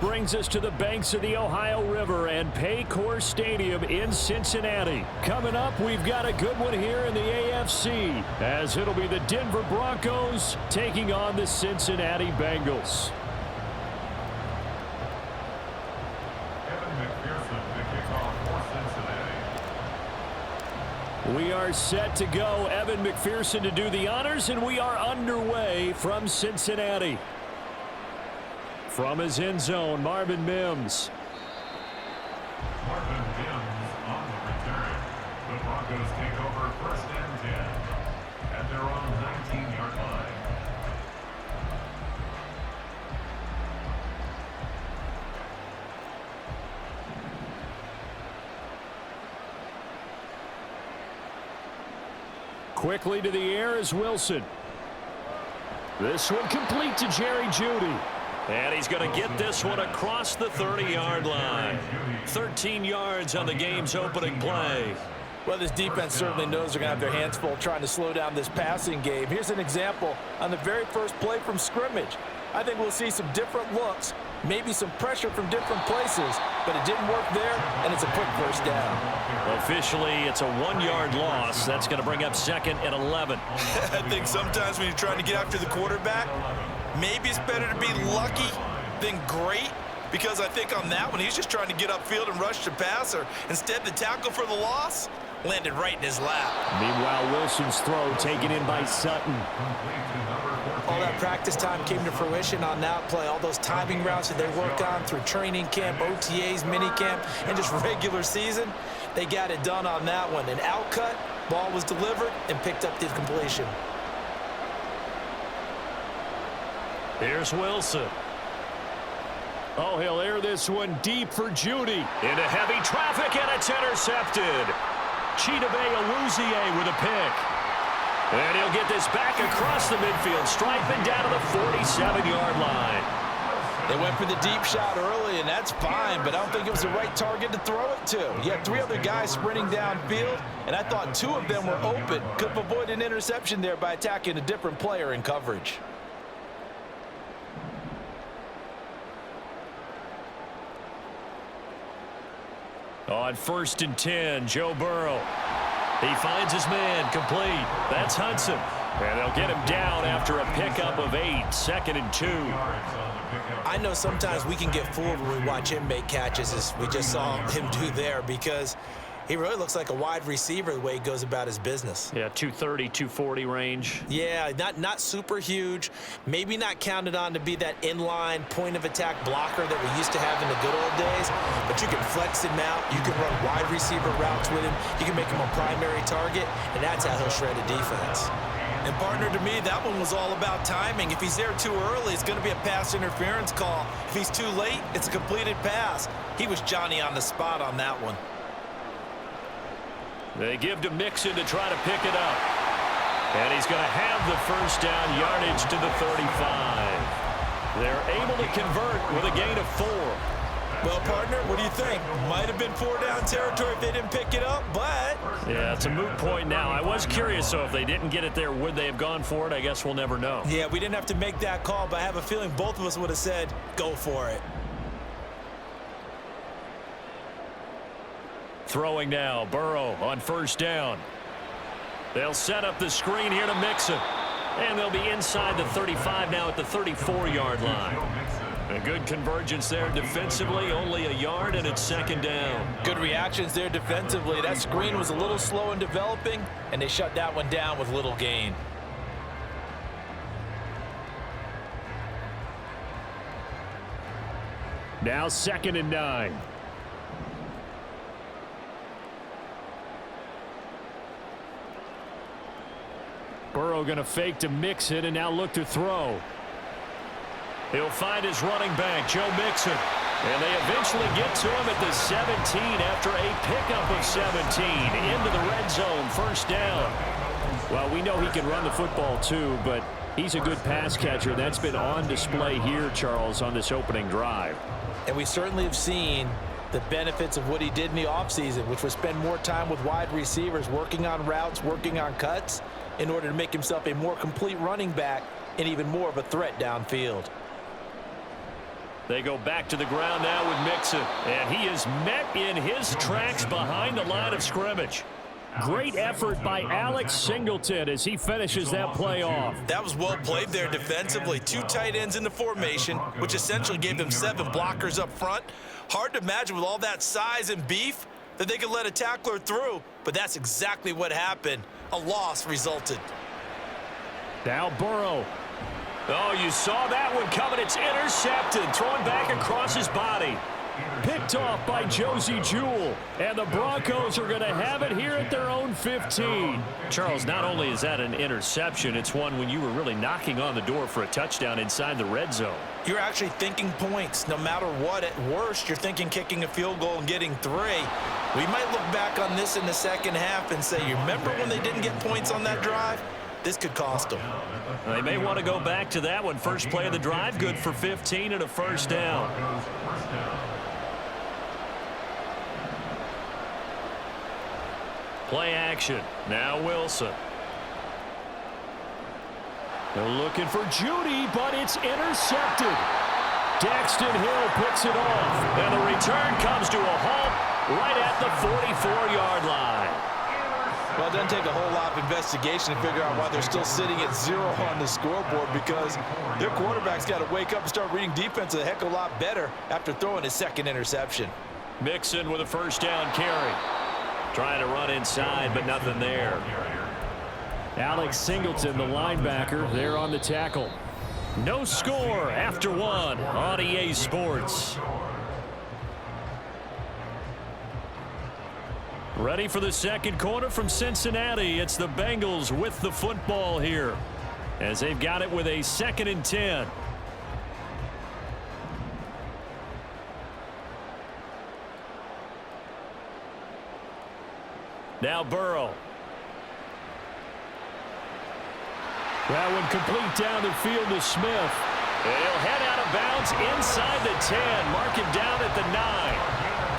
brings us to the banks of the Ohio River and Paycor Stadium in Cincinnati. Coming up, we've got a good one here in the AFC, as it'll be the Denver Broncos taking on the Cincinnati Bengals. We are set to go. Evan McPherson to do the honors, and we are underway from Cincinnati. From his end zone, Marvin Mims. Marvin Mims on the return. The Broncos take over 1st and 10 at their own 19-yard line. Quickly to the air is Wilson. This one complete to Jerry Jeudy. And he's going to get this one across the 30-yard line. 13 yards on the game's opening play. Well, this defense certainly knows they're going to have their hands full trying to slow down this passing game. Here's an example on the very first play from scrimmage. I think we'll see some different looks, maybe some pressure from different places, but it didn't work there, and it's a quick first down. Officially, it's a 1-yard loss. That's going to bring up 2nd and 11. I think sometimes when you're trying to get after the quarterback, maybe it's better to be lucky than great, because I think on that one, he's just trying to get upfield and rush the passer. Instead, the tackle for the loss landed right in his lap. Meanwhile, Wilson's throw taken in by Sutton. All that practice time came to fruition on that play. All those timing routes that they worked on through training camp, OTAs, minicamp, and just regular season, they got it done on that one. An outcut, ball was delivered, and picked up the completion. Here's Wilson. Oh, he'll air this one deep for Jeudy. Into heavy traffic, and it's intercepted. Chidobe Awuzie with a pick. And he'll get this back across the midfield stripe and down to the 47-yard line. They went for the deep shot early, and that's fine, but I don't think it was the right target to throw it to. You had 3 other guys sprinting downfield, and I thought 2 of them were open. Could have avoided an interception there by attacking a different player in coverage. On 1st and 10, Joe Burrow. He finds his man, complete. That's Hudson. And they'll get him down after a pickup of 8, 2nd and 2. I know sometimes we can get fooled when we watch him make catches, as we just saw him do there, because he really looks like a wide receiver the way he goes about his business. Yeah, 230, 240 range. Yeah, not super huge. Maybe not counted on to be that inline point-of-attack blocker that we used to have in the good old days. But you can flex him out. You can run wide receiver routes with him. You can make him a primary target, and that's how he'll shred a defense. And, partner, to me, that one was all about timing. If he's there too early, it's going to be a pass interference call. If he's too late, it's a completed pass. He was Johnny on the spot on that one. They give to Mixon to try to pick it up. And he's going to have the first down, yardage to the 35. They're able to convert with a gain of 4. Well, partner, what do you think? Might have been 4-down territory if they didn't pick it up, but... Yeah, it's a moot point now. I was curious, so if they didn't get it there, would they have gone for it? I guess we'll never know. Yeah, we didn't have to make that call, but I have a feeling both of us would have said, go for it. Throwing now, Burrow on 1st down. They'll set up the screen here to Mixon. And they'll be inside the 35 now at the 34-yard line. A good convergence there defensively, only a yard, and it's 2nd down. Good reactions there defensively. That screen was a little slow in developing, and they shut that one down with little gain. Now 2nd and 9. Burrow going to fake to Mixon and now look to throw. He'll find his running back, Joe Mixon. And they eventually get to him at the 17 after a pickup of 17 into the red zone, 1st down. Well, we know he can run the football too, but he's a good pass catcher. That's been on display here, Charles, on this opening drive. And we certainly have seen the benefits of what he did in the offseason, which was spend more time with wide receivers, working on routes, working on cuts, in order to make himself a more complete running back and even more of a threat downfield. They go back to the ground now with Mixon. And he is met in his tracks behind the line of scrimmage. Great effort by Alex Singleton as he finishes that play off. That was well played there defensively. 2 tight ends in the formation, which essentially gave them 7 blockers up front. Hard to imagine with all that size and beef that they could let a tackler through, but that's exactly what happened. A loss resulted. Now Burrow. Oh, you saw that one coming. It's intercepted, throwing back across his body. Picked off by Josie Jewell. And the Broncos are going to have it here at their own 15. Charles, not only is that an interception, it's one when you were really knocking on the door for a touchdown inside the red zone. You're actually thinking points. No matter what, at worst, you're thinking kicking a field goal and getting 3. We might look back on this in the second half and say, you remember when they didn't get points on that drive? This could cost them. They may want to go back to that one. First play of the drive, good for 15 and a first down. Play action. Now Wilson. They're looking for Judy, but it's intercepted. Daxton Hill picks it off. And the return comes to a halt right at the 44-yard line. Well, it doesn't take a whole lot of investigation to figure out why they're still sitting at 0 on the scoreboard, because their quarterback's got to wake up and start reading defense a heck of a lot better after throwing his second interception. Mixon with a first down carry. Trying to run inside, but nothing there. Alex Singleton, the linebacker, there on the tackle. No score after 1 on EA Sports. Ready for the second quarter from Cincinnati. It's the Bengals with the football here as they've got it with a 2nd and 10. Now Burrow. That one complete down the field to Smith. He'll head out of bounds inside the 10. Mark him down at the 9.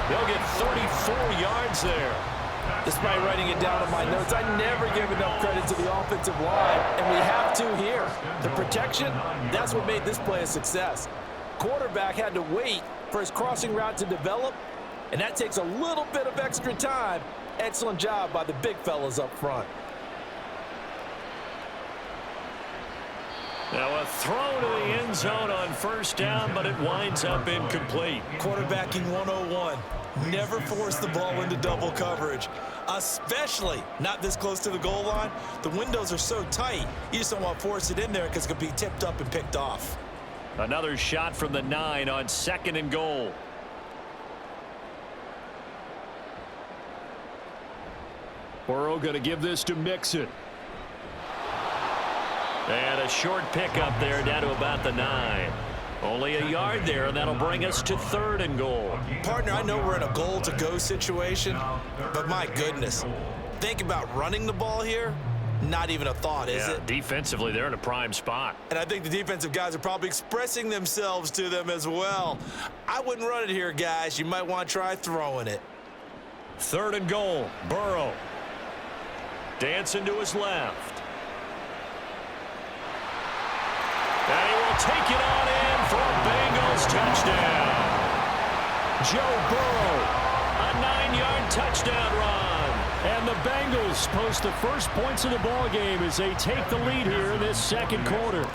They'll get 34 yards there. Despite writing it down on my notes, I never give enough credit to the offensive line, and we have to here. The protection, that's what made this play a success. Quarterback had to wait for his crossing route to develop, and that takes a little bit of extra time. Excellent job by the big fellas up front. Now a throw to the end zone on first down, but it winds up incomplete. Quarterbacking 101. Never force the ball into double coverage, especially not this close to the goal line. The windows are so tight, you just don't want to force it in there because it could be tipped up and picked off. Another shot from the 9 on 2nd and goal. Burrow going to give this to Mixon. And a short pickup there down to about the 9. Only a yard there, and that'll bring us to 3rd and goal. Partner, I know we're in a goal-to-go situation, but my goodness, think about running the ball here. Not even a thought, is it? Defensively, they're in a prime spot. And I think the defensive guys are probably expressing themselves to them as well. I wouldn't run it here, guys. You might want to try throwing it. 3rd and goal. Burrow. Dancing to his left. And he will take it on in for a Bengals touchdown. Joe Burrow, a 9-yard touchdown run. And the Bengals post the first points of the ball game as they take the lead here in this second quarter.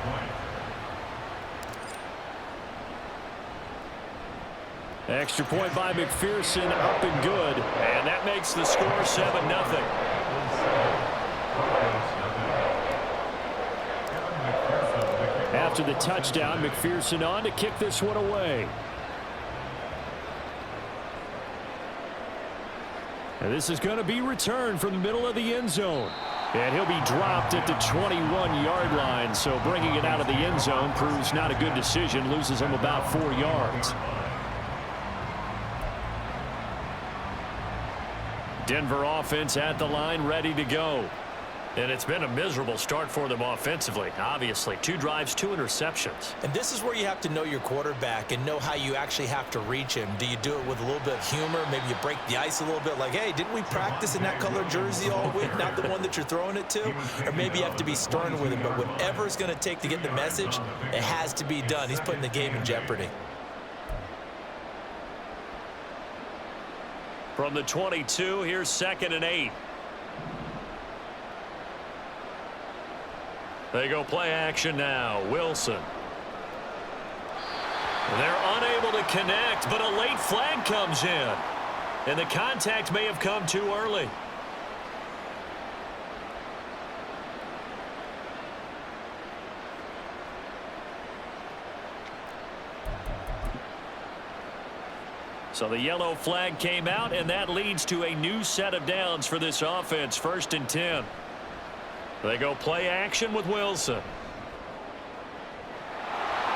Extra point by McPherson, up and good. And that makes the score 7-0. After the touchdown, McPherson on to kick this one away. And this is going to be returned from the middle of the end zone. And he'll be dropped at the 21-yard line. So bringing it out of the end zone proves not a good decision. Loses him about 4 yards. Denver offense at the line, ready to go. And it's been a miserable start for them offensively. Obviously, 2 drives, 2 interceptions. And this is where you have to know your quarterback and know how you actually have to reach him. Do you do it with a little bit of humor? Maybe you break the ice a little bit like, hey, didn't we practice in that color jersey all week? Not the one that you're throwing it to? Or maybe you have to be stern with him. But whatever it's going to take to get the message, it has to be done. He's putting the game in jeopardy. From the 22, here's 2nd and 8. They go play action now. Wilson. They're unable to connect, but a late flag comes in. And the contact may have come too early. So the yellow flag came out, and that leads to a new set of downs for this offense. 1st and 10. They go play action with Wilson.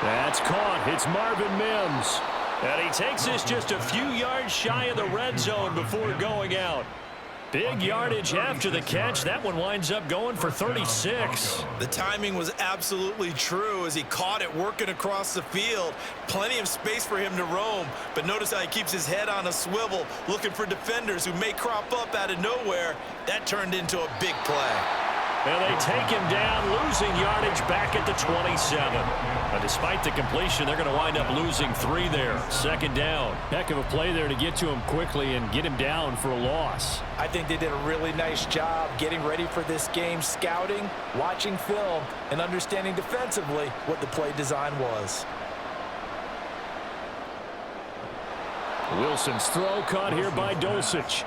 That's caught. It's Marvin Mims. And he takes this just a few yards shy of the red zone before going out. Big yardage after the catch. That one winds up going for 36. The timing was absolutely true as he caught it working across the field. Plenty of space for him to roam, but notice how he keeps his head on a swivel looking for defenders who may crop up out of nowhere. That turned into a big play. And they take him down, losing yardage back at the 27. But despite the completion, they're going to wind up losing 3 there. 2nd down. Heck of a play there to get to him quickly and get him down for a loss. I think they did a really nice job getting ready for this game, scouting, watching film, and understanding defensively what the play design was. Wilson's throw caught here by Dulcich.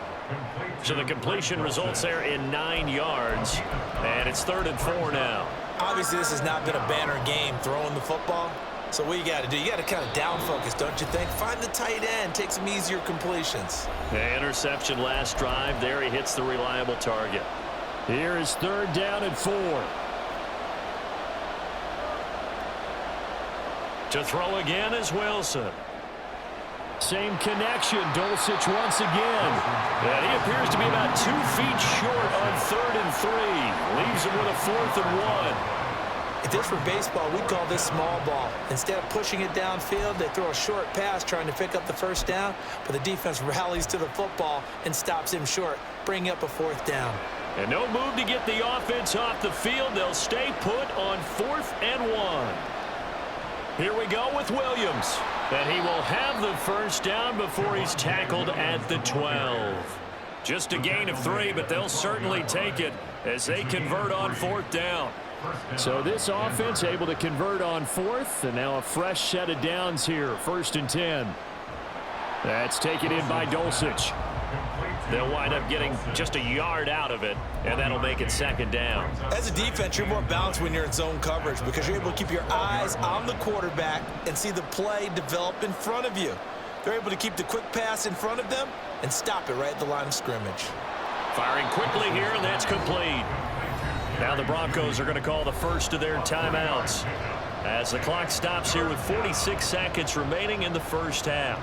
So the completion results there in 9 yards. And it's 3rd and 4 now. Obviously, this has not been a banner game throwing the football. So what you got to do, you got to kind of down focus, don't you think? Find the tight end, take some easier completions. The interception last drive. There he hits the reliable target. Here is 3rd down and 4. To throw again is Wilson. Same connection. Dulcich once again. And he appears to be about 2 feet short on 3rd and 3. Leaves him with a 4th and 1. If this were baseball, we'd call this small ball. Instead of pushing it downfield, they throw a short pass trying to pick up the 1st down, but the defense rallies to the football and stops him short, bringing up a 4th down. And no move to get the offense off the field. They'll stay put on 4th and 1. Here we go with Williams. And he will have the 1st down before he's tackled at the 12. Just a gain of 3, but they'll certainly take it as they convert on 4th down. So this offense able to convert on 4th, and now a fresh set of downs here. 1st and 10. That's taken in by Dulcich. They'll wind up getting just a yard out of it, and that'll make it 2nd down. As a defense, you're more balanced when you're in zone coverage because you're able to keep your eyes on the quarterback and see the play develop in front of you. They're able to keep the quick pass in front of them and stop it right at the line of scrimmage. Firing quickly here, and that's complete. Now the Broncos are going to call the first of their timeouts as the clock stops here with 46 seconds remaining in the 1st half.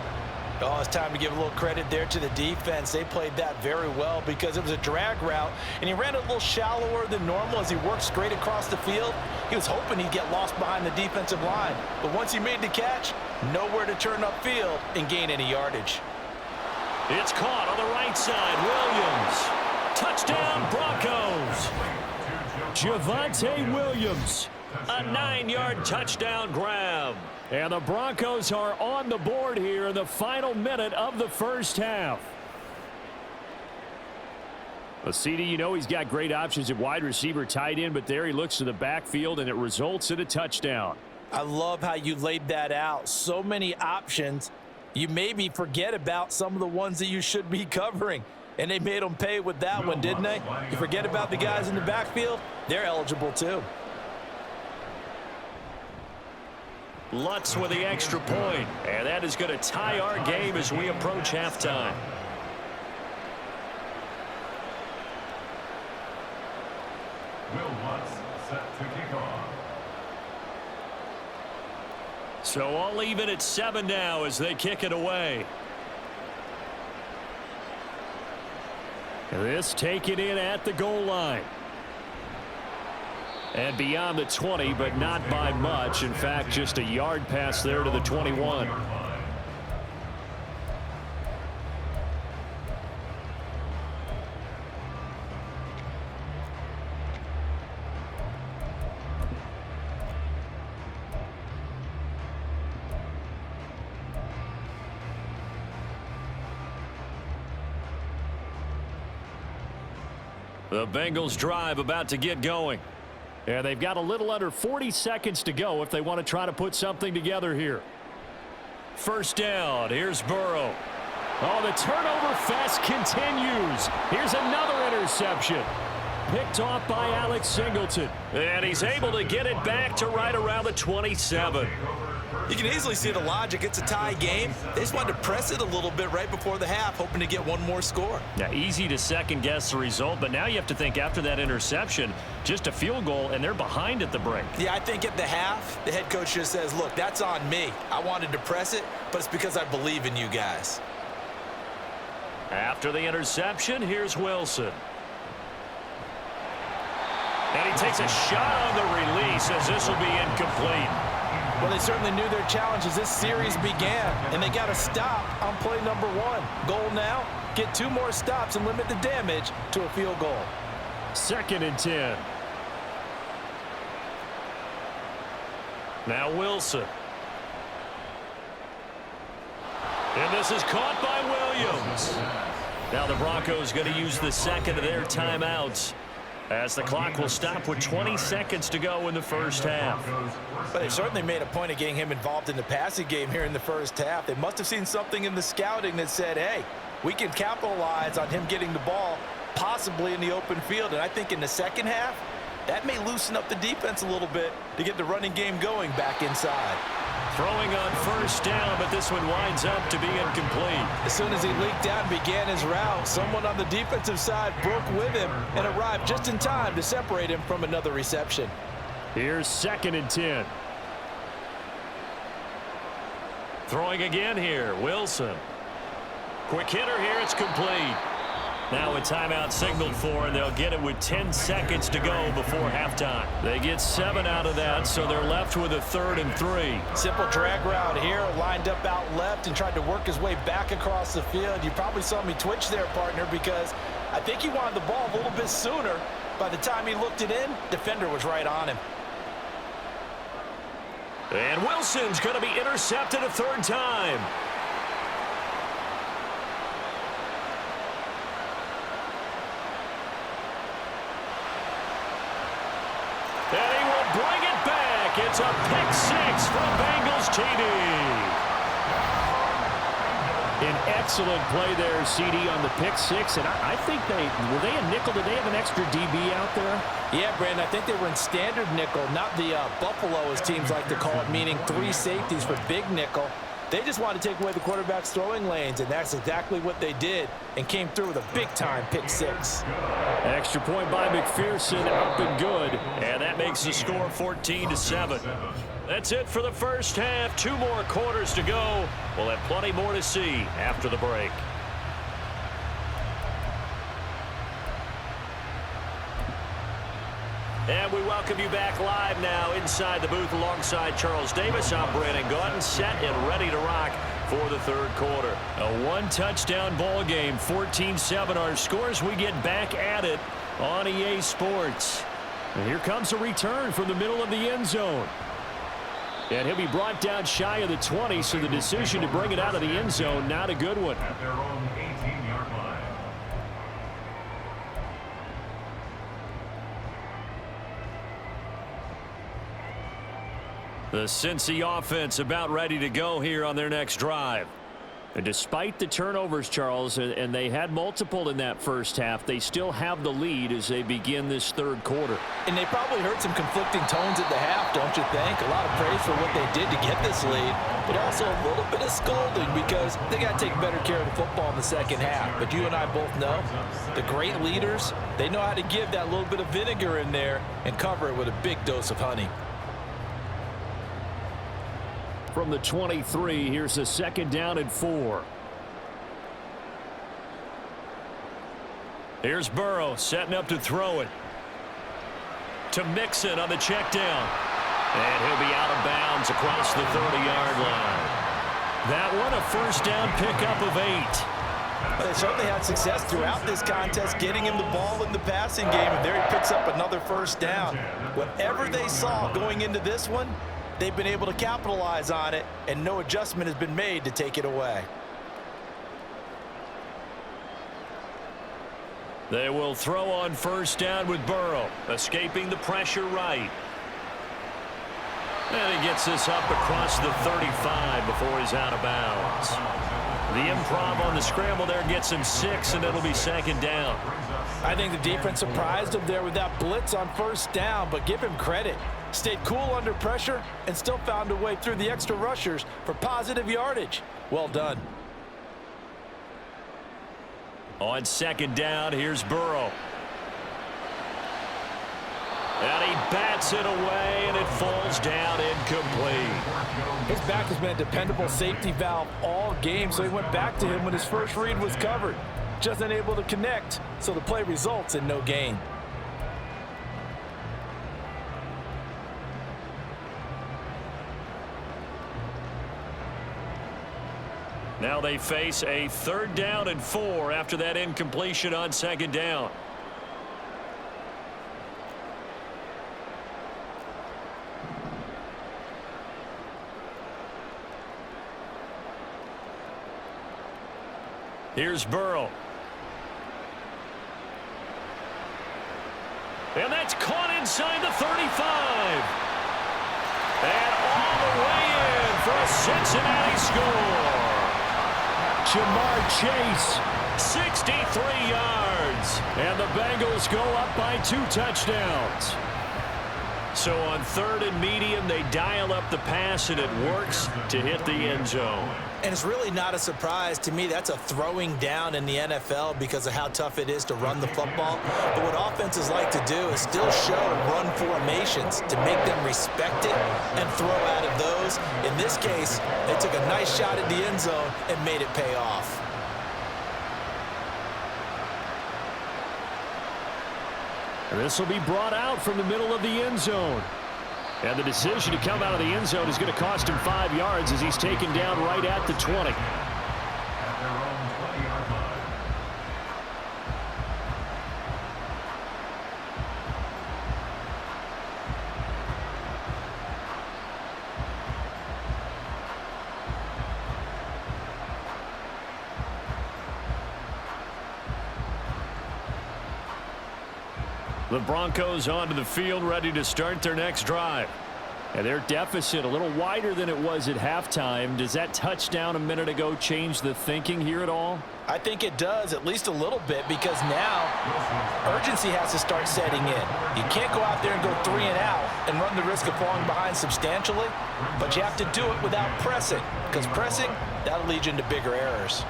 Oh, it's time to give a little credit there to the defense. They played that very well because it was a drag route, and he ran it a little shallower than normal as he worked straight across the field. He was hoping he'd get lost behind the defensive line, but once he made the catch, nowhere to turn upfield and gain any yardage. It's caught on the right side. Williams. Touchdown, Broncos. Javonte Williams. A 9-yard touchdown grab. And the Broncos are on the board here in the final minute of the 1st half. Well, CD, you know he's got great options at wide receiver, tight end, but there he looks to the backfield, and it results in a touchdown. I love how you laid that out. So many options. You maybe forget about some of the ones that you should be covering. And they made them pay with that one, didn't they? You forget about the guys in the backfield, they're eligible too. Lutz with the extra point, and that is going to tie our game as we approach halftime. Will Lutz set to kick off. So all even at 7 now as they kick it away. This taken in at the goal line. And beyond the 20, but not by much. In fact, just a yard pass there to the 21. The Bengals drive about to get going. And they've got a little under 40 seconds to go if they want to try to put something together here. First down. Here's Burrow. Oh, the turnover fest continues. Here's another interception. Picked off by Alex Singleton. And he's able to get it back to right around the 27. You can easily see the logic. It's a tie game. They just wanted to press it a little bit right before the half, hoping to get one more score. Now, easy to second-guess the result, but now you have to think after that interception, just a field goal, and they're behind at the break. Yeah, I think at the half, the head coach just says, look, that's on me. I wanted to press it, but it's because I believe in you guys. After the interception, here's Wilson. And he takes a shot on the release as this will be incomplete. Well, they certainly knew their challenge as this series began, and they got to stop on play number 1. Goal now, get 2 more stops and limit the damage to a field goal. 2nd and 10. Now Wilson. And this is caught by Williams. Now the Broncos going to use the second of their timeouts, as the clock will stop with 20 seconds to go in the first half. But they certainly made a point of getting him involved in the passing game here in the first half. They must have seen something in the scouting that said, hey, we can capitalize on him getting the ball possibly in the open field. And I think in the second half, that may loosen up the defense a little bit to get the running game going back inside. Throwing on first down, but this one winds up to be incomplete. As soon as he leaked out and began his route, someone on the defensive side broke with him and arrived just in time to separate him from another reception. Here's 2nd and 10. Throwing again here, Wilson. Quick hitter here, it's complete. Now a timeout signaled for, and they'll get it with 10 seconds to go before halftime. They get 7 out of that, so they're left with a 3rd and 3. Simple drag route here, lined up out left and tried to work his way back across the field. You probably saw me twitch there, partner, because I think he wanted the ball a little bit sooner. By the time he looked it in, defender was right on him. And Wilson's going to be intercepted a 3rd time. And he will bring it back. It's a pick-6 from Bengals TD. An excellent play there, CD, on the pick-6. And I think were they a nickel? Did they have an extra DB out there? Yeah, Brandon, I think they were in standard nickel, not the Buffalo, as teams like to call it, meaning 3 safeties for big nickel. They just wanted to take away the quarterback's throwing lanes, and that's exactly what they did and came through with a big-time pick-6. Extra point by McPherson, up and good. And that makes the score 14-7. That's it for the first half. 2 more quarters to go. We'll have plenty more to see after the break. And we welcome you back live now inside the booth alongside Charles Davis. I'm Brandon Gauton, set and ready to rock for the 3rd quarter. A 1-touchdown ball game, 14-7 our scores. We get back at it on EA Sports. And here comes a return from the middle of the end zone. And he'll be brought down shy of the 20, so the decision to bring it out of the end zone, not a good one. At their own 18-yard line. The Cincy offense about ready to go here on their next drive. And despite the turnovers, Charles, and they had multiple in that first half, they still have the lead as they begin this 3rd quarter. And they probably heard some conflicting tones at the half, don't you think? A lot of praise for what they did to get this lead, but also a little bit of scolding because they got to take better care of the football in the second half. But you and I both know the great leaders, they know how to give that little bit of vinegar in there and cover it with a big dose of honey. From the 23, here's a 2nd down and 4. Here's Burrow setting up to throw it. To Mixon on the check down. And he'll be out of bounds across the 30-yard line. That one a first down pickup of 8. Well, they certainly had success throughout this contest getting him the ball in the passing game, and there he picks up another first down. Whatever they saw going into this one, they've been able to capitalize on it, and no adjustment has been made to take it away. They will throw on first down with Burrow, escaping the pressure right. And he gets this up across the 35 before he's out of bounds. The improv on the scramble there gets him 6, and it'll be second down. I think the defense surprised him there with that blitz on first down, but give him credit. Stayed cool under pressure and still found a way through the extra rushers for positive yardage. Well done. On second down, here's Burrow. And he bats it away, and it falls down incomplete. His back has been a dependable safety valve all game, so he went back to him when his first read was covered. Just unable to connect, so the play results in no gain. Now they face a 3rd down and 4 after that incompletion on second down. Here's Burrow. And that's caught inside the 35. And all the way in for a Cincinnati score. Jamar Chase, 63 yards. And the Bengals go up by 2 touchdowns. So on 3rd and medium, they dial up the pass, and it works to hit the end zone. And it's really not a surprise to me. That's a throwing down in the NFL because of how tough it is to run the football. But what offenses like to do is still show run formations to make them respect it and throw out of those. In this case, they took a nice shot at the end zone and made it pay off. This will be brought out from the middle of the end zone. And the decision to come out of the end zone is going to cost him 5 yards as he's taken down right at the 20. At their own 20-yard line. The Broncos onto the field, ready to start their next drive. And their deficit a little wider than it was at halftime. Does that touchdown a minute ago change the thinking here at all? I think it does, at least a little bit, because now urgency has to start setting in. You can't go out there and go 3 and out and run the risk of falling behind substantially, but you have to do it without pressing, because pressing, that'll lead you into bigger errors.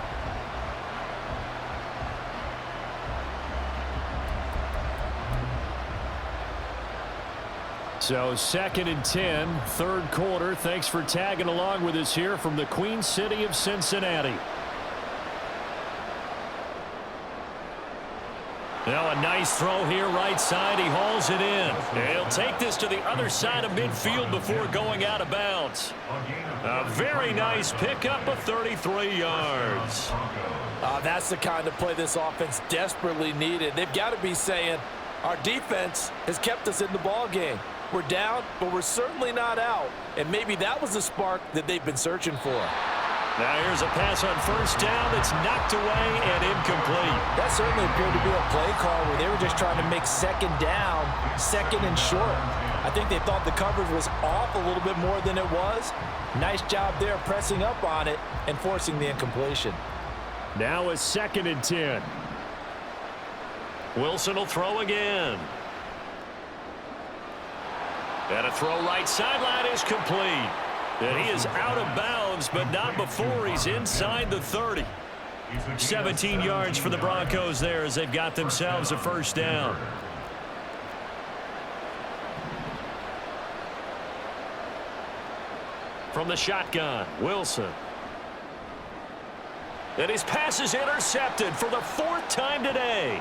So 2nd and 10, 3rd quarter. Thanks for tagging along with us here from the Queen City of Cincinnati. Now a nice throw here right side. He hauls it in. He'll take this to the other side of midfield before going out of bounds. A very nice pickup of 33 yards. That's the kind of play this offense desperately needed. They've got to be saying, our defense has kept us in the ball game. We're down, but we're certainly not out. And maybe that was the spark that they've been searching for. Now here's a pass on first down that's knocked away and incomplete. That certainly appeared to be a play call where they were just trying to make second down, 2nd and short. I think they thought the coverage was off a little bit more than it was. Nice job there pressing up on it and forcing the incompletion. Now a 2nd and 10. Wilson will throw again. And a throw right sideline is complete. And he is out of bounds, but not before he's inside the 30. 17 yards for the Broncos there as they've got themselves a first down. From the shotgun, Wilson. And his pass is intercepted for the 4th time today.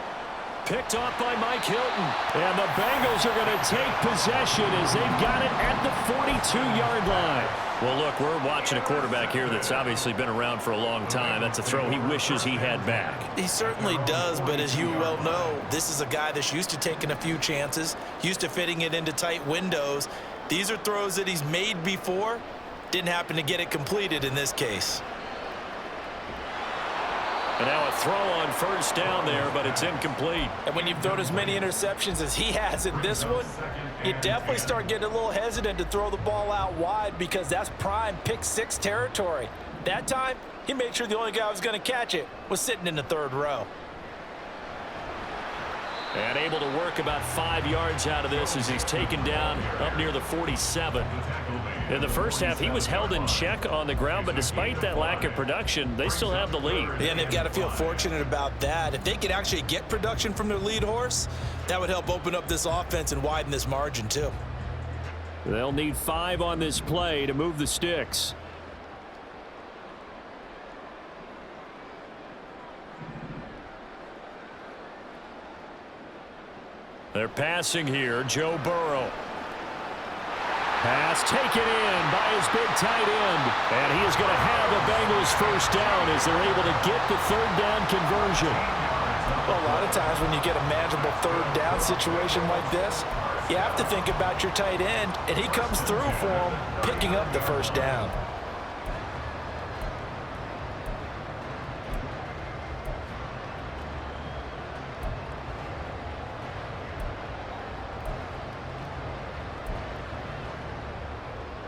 Picked off by Mike Hilton. And the Bengals are going to take possession as they've got it at the 42-yard line. Well, look, we're watching a quarterback here that's obviously been around for a long time. That's a throw he wishes he had back. He certainly does, but as you well know, this is a guy that's used to taking a few chances, used to fitting it into tight windows. These are throws that he's made before. Didn't happen to get it completed in this case. And now a throw on first down there, but it's incomplete. And when you've thrown as many interceptions as he has in this one, you definitely start getting a little hesitant to throw the ball out wide because that's prime pick six territory. That time, he made sure the only guy who was going to catch it was sitting in the third row. And able to work about 5 yards out of this as he's taken down up near the 47. In the first half, he was held in check on the ground, but despite that lack of production, they still have the lead. Yeah, and they've got to feel fortunate about that. If they could actually get production from their lead horse, that would help open up this offense and widen this margin too. They'll need 5 on this play to move the sticks. They're passing here. Joe Burrow. Pass taken in by his big tight end. And he is going to have the Bengals first down as they're able to get the third down conversion. Well, a lot of times when you get a manageable third down situation like this, you have to think about your tight end, and he comes through for him, picking up the first down.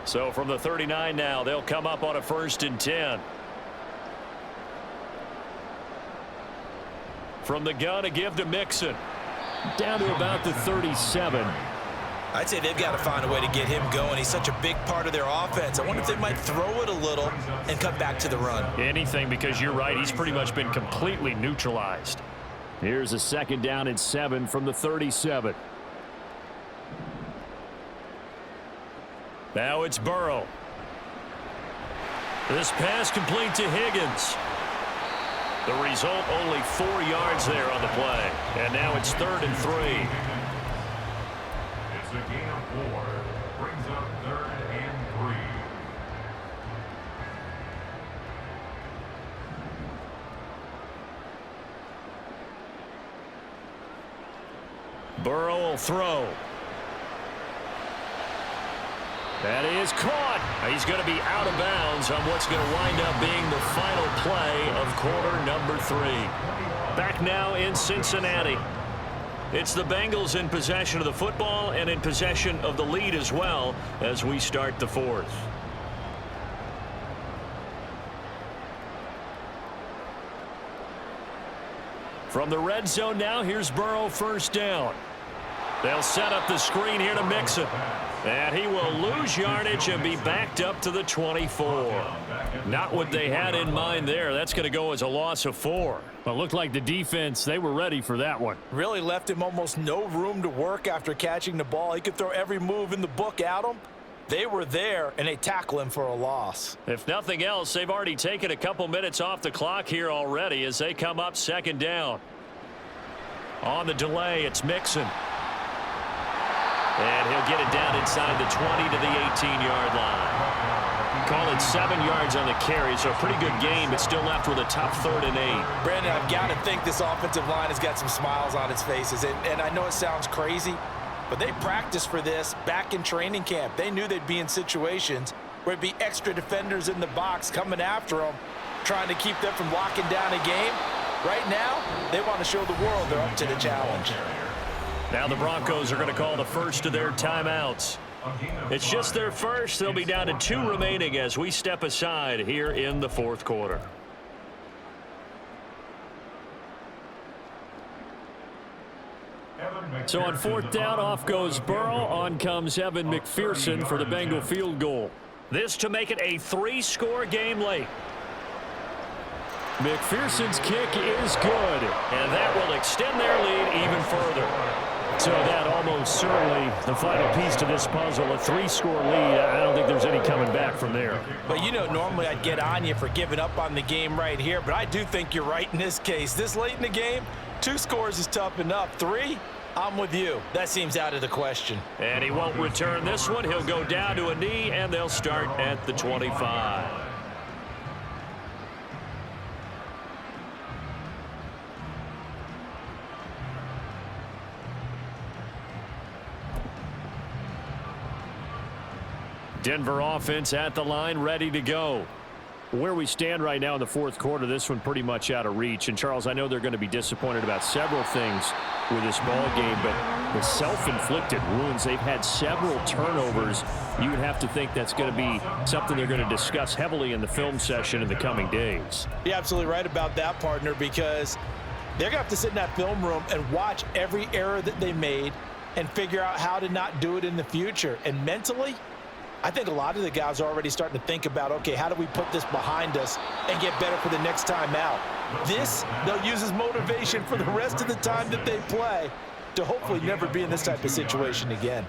So from the 39 now, they'll come up on a 1st and 10. From the gun, a give to Mixon. Down to about the 37. I'd say they've got to find a way to get him going. He's such a big part of their offense. I wonder if they might throw it a little and cut back to the run. Anything, because you're right. He's pretty much been completely neutralized. Here's a 2nd down and 7 from the 37. Now it's Burrow. This pass complete to Higgins. The result, only 4 yards there on the play. And now it's 3rd and 3. It's a gain of 4. Brings up 3rd and 3. Burrow will throw. That is caught. He's going to be out of bounds on what's going to wind up being the final play of quarter number 3. Back now in Cincinnati. It's the Bengals in possession of the football and in possession of the lead as well as we start the 4th. From the red zone now, here's Burrow, 1st down. They'll set up the screen here to Mixon. And he will lose yardage and be backed up to the 24. Not what they had in mind there. That's going to go as a loss of 4. But it looked like the defense, they were ready for that one. Really left him almost no room to work after catching the ball. He could throw every move in the book at him. They were there, and they tackle him for a loss. If nothing else, they've already taken a couple minutes off the clock here already as they come up 2nd down. On the delay, it's Mixon. And he'll get it down inside the 20 to the 18-yard line. Call it 7 yards on the carry, so a pretty good game, but still left with a tough 3rd and 8. Brandon, I've got to think this offensive line has got some smiles on its faces. And I know it sounds crazy, but they practiced for this back in training camp. They knew they'd be in situations where there'd be extra defenders in the box coming after them, trying to keep them from locking down a game. Right now, they want to show the world they're up to the challenge. Now the Broncos are going to call the first of their timeouts. It's just their first. They'll be down to 2 remaining as we step aside here in the 4th quarter. So on 4th down, off goes Burrow. On comes Evan McPherson for the Bengal field goal. This to make it a 3-score game late. McPherson's kick is good, and that will extend their lead even further. So that almost certainly the final piece to this puzzle, a 3-score lead. I don't think there's any coming back from there. But, you know, normally I'd get on you for giving up on the game right here, but I do think you're right in this case. This late in the game, 2 scores is tough enough. 3, I'm with you. That seems out of the question. And he won't return this one. He'll go down to a knee, and they'll start at the 25. Denver offense at the line, ready to go. Where we stand right now in the fourth quarter, this one pretty much out of reach. And, Charles, I know they're going to be disappointed about several things with this ball game, but the self-inflicted wounds, they've had several turnovers. You would have to think that's going to be something they're going to discuss heavily in the film session in the coming days. You're absolutely right about that, partner, because they're going to have to sit in that film room and watch every error that they made and figure out how to not do it in the future. And mentally, I think a lot of the guys are already starting to think about, okay, how do we put this behind us and get better for the next time out? This, they'll use as motivation for the rest of the time that they play to hopefully never be in this type of situation again.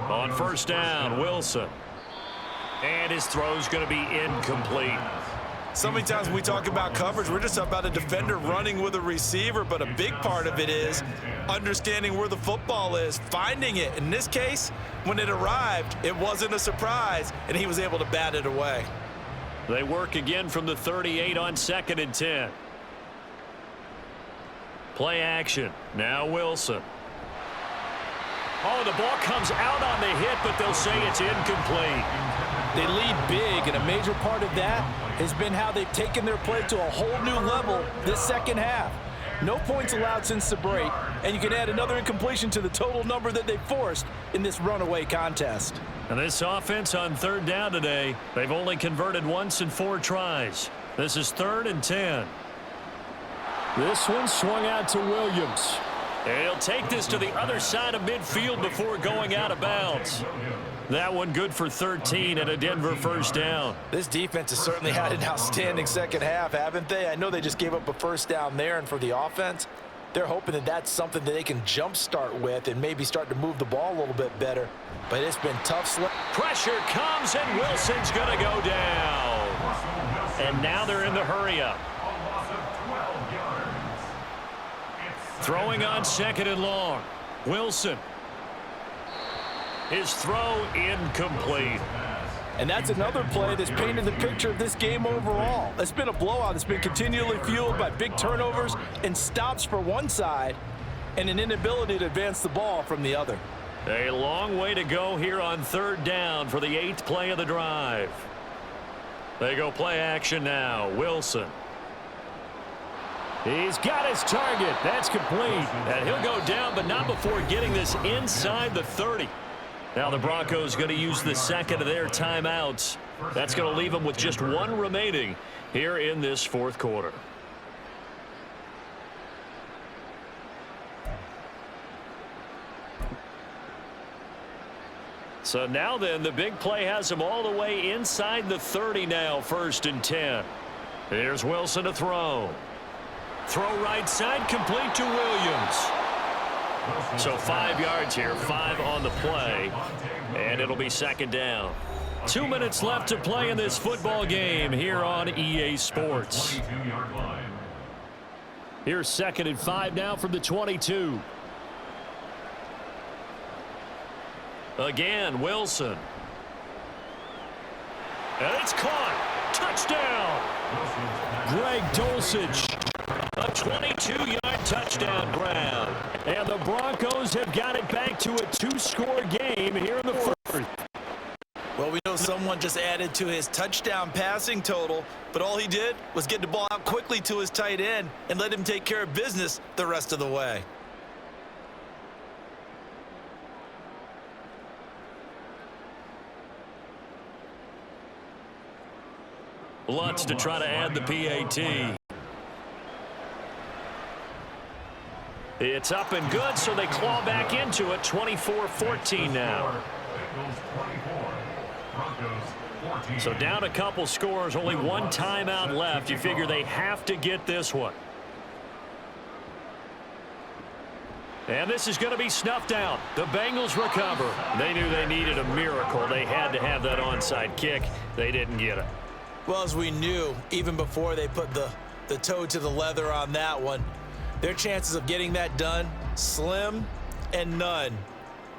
On first down, Wilson. And his throw's going to be incomplete. So many times when we talk about coverage, we're just about a defender running with a receiver, but a big part of it is understanding where the football is, finding it. In this case, when it arrived, it wasn't a surprise, and he was able to bat it away. They work again from the 38 on 2nd and 10. Play action. Now Wilson. Oh, the ball comes out on the hit, but they'll say it's incomplete. They lead big, and a major part of that has been how they've taken their play to a whole new level this second half. No points allowed since the break, and you can add another incompletion to the total number that they forced in this runaway contest. And this offense on 3rd down today, they've only converted once in 4 tries. This is 3rd and 10. This one swung out to Williams. And he'll take this to the other side of midfield before going out of bounds. That one good for 13 and a Denver first down. This defense has certainly had an outstanding second half, haven't they? I know they just gave up a first down there, and for the offense, they're hoping that that's something that they can jumpstart with and maybe start to move the ball a little bit better. But it's been tough. Pressure comes, and Wilson's going to go down. And now they're in the hurry-up. Throwing on 2nd and long. Wilson. His throw incomplete. And that's another play that's painted the picture of this game overall. It's been a blowout that's been continually fueled by big turnovers and stops for one side and an inability to advance the ball from the other. A long way to go here on 3rd down for the 8th play of the drive. They go play action now. Wilson. He's got his target. That's complete. And he'll go down, but not before getting this inside the 30. Now the Broncos going to use the second of their timeouts. That's going to leave them with just 1 remaining here in this 4th quarter. So now then, the big play has them all the way inside the 30 now, 1st and 10. Here's Wilson to throw. Throw right side, complete to Williams. So 5 yards here, 5 on the play, and it'll be 2nd down. 2 minutes left to play in this football game here on EA Sports. Here's 2nd and 5 now from the 22. Again, Wilson. And it's caught. Touchdown. Greg Dulcich. A 22-yard touchdown grab. And the Broncos have got it back to a 2-score game here in the 4th. Well, we know someone just added to his touchdown passing total, but all he did was get the ball out quickly to his tight end and let him take care of business the rest of the way. Lutz to try to add the PAT. It's up and good, so they claw back into it. 24-14 now. So down a couple scores, only 1 timeout left. You figure they have to get this one. And this is going to be snuffed out. The Bengals recover. They knew they needed a miracle. They had to have that onside kick. They didn't get it. Well, as we knew, even before they put the toe to the leather on that one, their chances of getting that done, slim and none.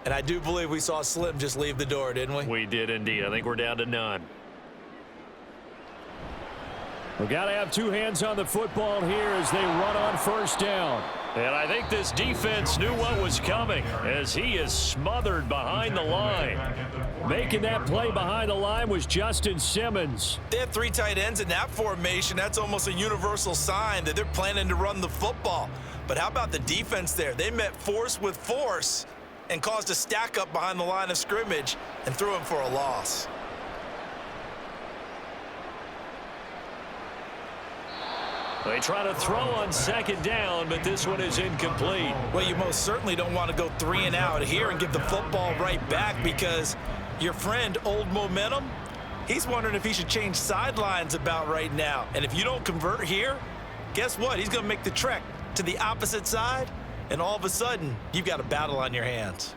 And I do believe we saw Slim just leave the door, didn't we? We did indeed. I think we're down to none. We've got to have 2 hands on the football here as they run on 1st down. And I think this defense knew what was coming as he is smothered behind the line. Making that play behind the line was Justin Simmons. They have 3 tight ends in that formation. That's almost a universal sign that they're planning to run the football. But how about the defense there? They met force with force and caused a stack up behind the line of scrimmage and threw him for a loss. They try to throw on second down, but this one is incomplete. Well, you most certainly don't want to go 3 and out here and give the football right back, because your friend, Old Momentum, he's wondering if he should change sidelines about right now. And if you don't convert here, guess what? He's going to make the trek to the opposite side, and all of a sudden, you've got a battle on your hands.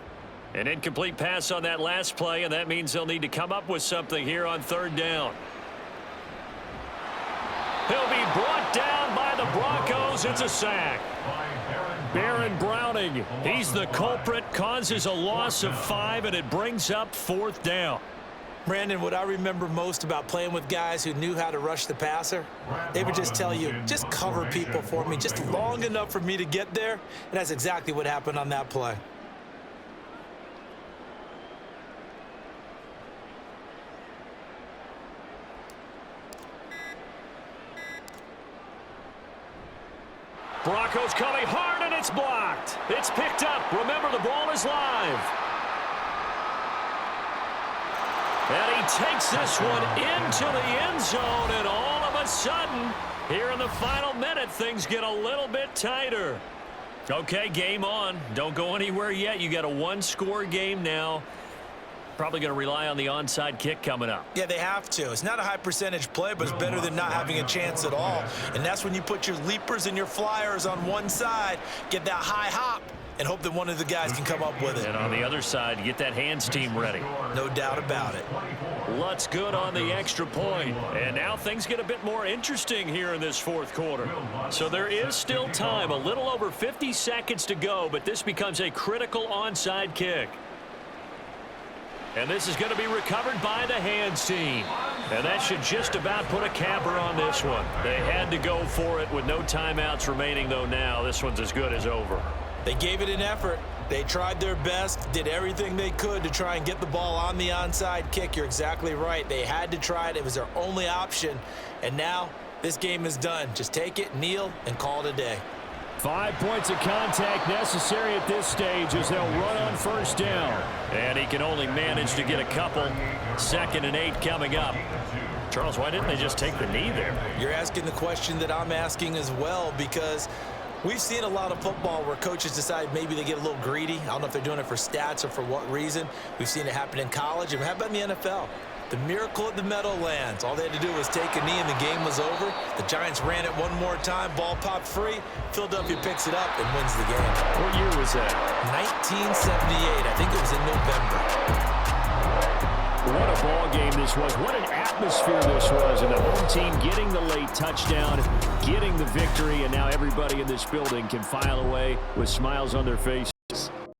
An incomplete pass on that last play, and that means they'll need to come up with something here on third down. He'll be brought down by the Broncos. It's a sack. Baron Browning, he's the culprit, causes a loss of 5, and it brings up fourth down. Brandon, what I remember most about playing with guys who knew how to rush the passer, they would just tell you, just cover people for me, just long enough for me to get there. And that's exactly what happened on that play. Broncos coming hard, and it's blocked. It's picked up. Remember, the ball is live. And he takes this one into the end zone, and all of a sudden, here in the final minute, things get a little bit tighter. Okay, game on. Don't go anywhere yet. You got a 1-score game now. Probably going to rely on the onside kick coming up. Yeah, they have to. It's not a high percentage play, but it's better than not having a chance at all. And that's when you put your leapers and your flyers on one side, get that high hop, and hope that one of the guys can come up with it. And on the other side, you get that hands team ready. No doubt about it. Lutz good on the extra point. And now things get a bit more interesting here in this fourth quarter. So there is still time, a little over 50 seconds to go, but this becomes a critical onside kick. And this is going to be recovered by the hands team. And that should just about put a capper on this one. They had to go for it with no timeouts remaining, though. Now this one's as good as over. They gave it an effort. They tried their best, did everything they could to try and get the ball on the onside kick. You're exactly right. They had to try it. It was their only option. And now this game is done. Just take it, kneel, and call it a day. 5 points of contact necessary at this stage as they'll run on first down. And he can only manage to get a couple. 2nd and 8 coming up. Charles, why didn't they just take the knee there? You're asking the question that I'm asking as well, because we've seen a lot of football where coaches decide maybe they get a little greedy. I don't know if they're doing it for stats or for what reason. We've seen it happen in college. And how about in the NFL? The miracle at the Meadowlands. All they had to do was take a knee and the game was over. The Giants ran it one more time. Ball popped free. Philadelphia picks it up and wins the game. What year was that? 1978. I think it was in November. What a ball game this was. What an atmosphere this was. And the home team getting the late touchdown, getting the victory, and now everybody in this building can file away with smiles on their faces.